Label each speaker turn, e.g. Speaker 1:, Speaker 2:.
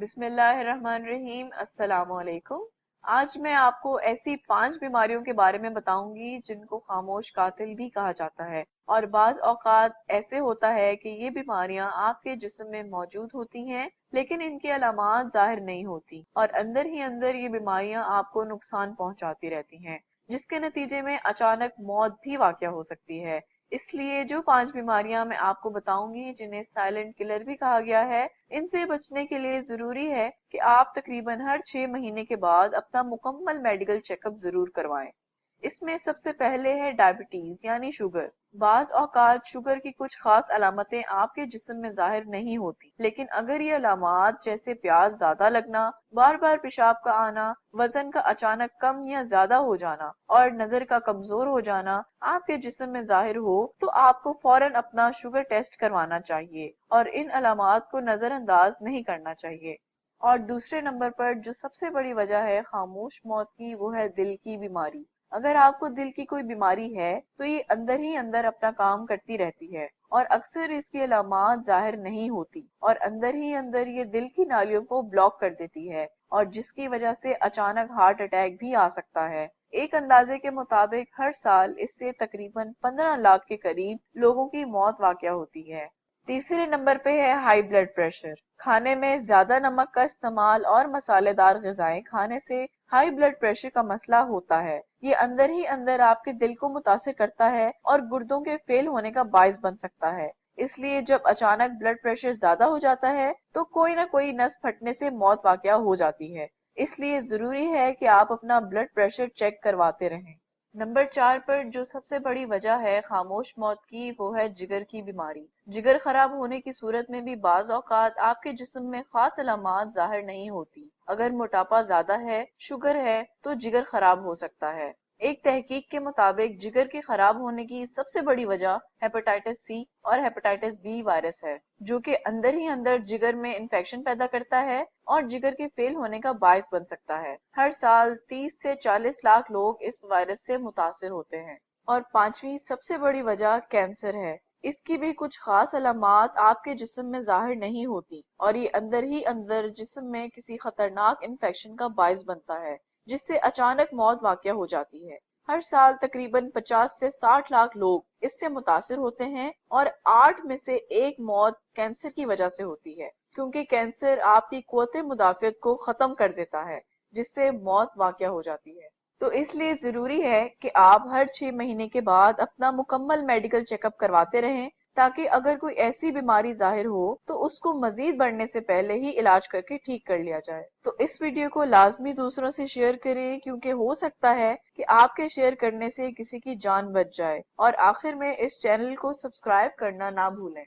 Speaker 1: بسم اللہ الرحمن الرحیم۔ السلام علیکم۔ آج میں آپ کو ایسی 5 بیماریوں کے بارے میں بتاؤں گی جن کو خاموش قاتل بھی کہا جاتا ہے، اور بعض اوقات ایسے ہوتا ہے کہ یہ بیماریاں آپ کے جسم میں موجود ہوتی ہیں لیکن ان کی علامات ظاہر نہیں ہوتی، اور اندر ہی اندر یہ بیماریاں آپ کو نقصان پہنچاتی رہتی ہیں، جس کے نتیجے میں اچانک موت بھی واقع ہو سکتی ہے۔ اس لیے جو 5 بیماریاں میں آپ کو بتاؤں گی جنہیں سائلنٹ کلر بھی کہا گیا ہے، ان سے بچنے کے لیے ضروری ہے کہ آپ تقریباً ہر 6 مہینے کے بعد اپنا مکمل میڈیکل چیک اپ ضرور کروائیں۔ اس میں سب سے پہلے ہے ڈائبٹیز یعنی شوگر۔ بعض اوقات شوگر کی کچھ خاص علامتیں آپ کے جسم میں ظاہر نہیں ہوتی، لیکن اگر یہ علامات جیسے پیاس زیادہ لگنا، بار بار پیشاب کا آنا، وزن کا اچانک کم یا زیادہ ہو جانا اور نظر کا کمزور ہو جانا آپ کے جسم میں ظاہر ہو، تو آپ کو فوراً اپنا شوگر ٹیسٹ کروانا چاہیے اور ان علامات کو نظر انداز نہیں کرنا چاہیے۔ اور دوسرے نمبر پر جو سب سے بڑی وجہ ہے خاموش موت کی، وہ ہے دل کی بیماری۔ اگر آپ کو دل کی کوئی بیماری ہے تو یہ اندر ہی اندر اپنا کام کرتی رہتی ہے اور اکثر اس کی علامات ظاہر نہیں ہوتی، اور اندر ہی اندر یہ دل کی نالیوں کو بلاک کر دیتی ہے، اور جس کی وجہ سے اچانک ہارٹ اٹیک بھی آ سکتا ہے۔ ایک اندازے کے مطابق ہر سال اس سے تقریباً 15 لاکھ کے قریب لوگوں کی موت واقع ہوتی ہے۔ تیسرے نمبر پہ ہے ہائی بلڈ پریشر۔ کھانے میں زیادہ نمک کا استعمال اور مسالے دار غذائیں کھانے سے ہائی بلڈ پریشر کا مسئلہ ہوتا ہے۔ یہ اندر ہی اندر آپ کے دل کو متاثر کرتا ہے اور گردوں کے فیل ہونے کا باعث بن سکتا ہے۔ اس لیے جب اچانک بلڈ پریشر زیادہ ہو جاتا ہے تو کوئی نہ کوئی نس پھٹنے سے موت واقع ہو جاتی ہے۔ اس لیے ضروری ہے کہ آپ اپنا بلڈ پریشر چیک کرواتے رہیں۔ نمبر 4 پر جو سب سے بڑی وجہ ہے خاموش موت کی، وہ ہے جگر کی بیماری۔ جگر خراب ہونے کی صورت میں بھی بعض اوقات آپ کے جسم میں خاص علامات ظاہر نہیں ہوتی۔ اگر موٹاپا زیادہ ہے، شوگر ہے، تو جگر خراب ہو سکتا ہے۔ ایک تحقیق کے مطابق جگر کے خراب ہونے کی سب سے بڑی وجہ ہیپاٹائٹس سی اور ہیپاٹائٹس بی وائرس ہے، جو کہ اندر ہی اندر جگر میں انفیکشن پیدا کرتا ہے اور جگر کے فیل ہونے کا باعث بن سکتا ہے۔ ہر سال 30 سے 40 لاکھ لوگ اس وائرس سے متاثر ہوتے ہیں۔ اور 5ویں سب سے بڑی وجہ کینسر ہے۔ اس کی بھی کچھ خاص علامات آپ کے جسم میں ظاہر نہیں ہوتی، اور یہ اندر ہی اندر جسم میں کسی خطرناک انفیکشن کا باعث بنتا ہے، جس سے اچانک موت واقع ہو جاتی ہے۔ ہر سال تقریباً 50 سے 60 لاکھ لوگ اس سے متاثر ہوتے ہیں، اور 8 میں سے 1 موت کینسر کی وجہ سے ہوتی ہے، کیونکہ کینسر آپ کی قوت مدافعت کو ختم کر دیتا ہے، جس سے موت واقع ہو جاتی ہے۔ تو اس لیے ضروری ہے کہ آپ ہر 6 مہینے کے بعد اپنا مکمل میڈیکل چیک اپ کرواتے رہیں، تاکہ اگر کوئی ایسی بیماری ظاہر ہو تو اس کو مزید بڑھنے سے پہلے ہی علاج کر کے ٹھیک کر لیا جائے۔ تو اس ویڈیو کو لازمی دوسروں سے شیئر کریں، کیونکہ ہو سکتا ہے کہ آپ کے شیئر کرنے سے کسی کی جان بچ جائے، اور آخر میں اس چینل کو سبسکرائب کرنا نہ بھولیں۔